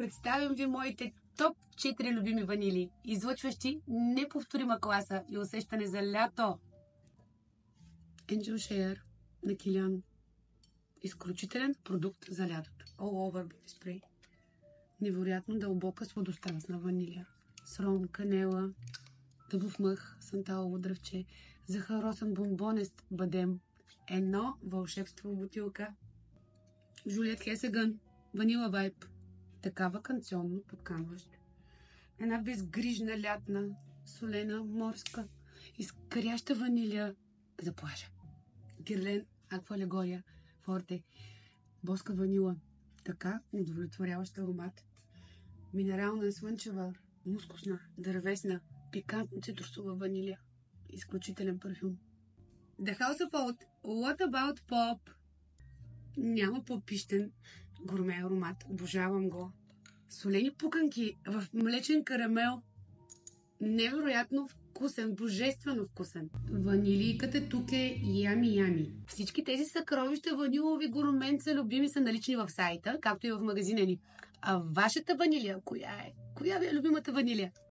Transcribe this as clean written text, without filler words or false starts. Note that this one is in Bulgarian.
Представям ви моите топ 4 любими ванили, излъчващи неповторима класа и усещане за лято. Angel Share на Kilian. Изключителен продукт за лятото. All Over Body Spray. Невероятно дълбока сладострастна ванилия. С ром, канела, дъбов мъх, санталово дръвче, захаросен бомбонест бадем. Едно вълшебство в бутилка. Жулиет Хесегън. Ванила вайб. Така ваканционно подканващ. Една безгрижна лятна, солена, морска, изкряща ванилия за плажа. Гирлен, аква алегория, форте, боска ванила. Така удовлетворяващ аромат. Минерална, слънчева, мускусна, дървесна, пикантна цитрусова ванилия. Изключителен парфюм. The House of Oud. What about Pop? Няма по-пищен гурме аромат. Обожавам го. Солени пуканки в млечен карамел. Невероятно вкусен, божествено вкусен. Ванилийката тук е ями. Всички тези съкровища ванилови гурменца любими са налични в сайта, както и в магазина ни. А вашата ванилия, коя е? Коя ви е любимата ванилия?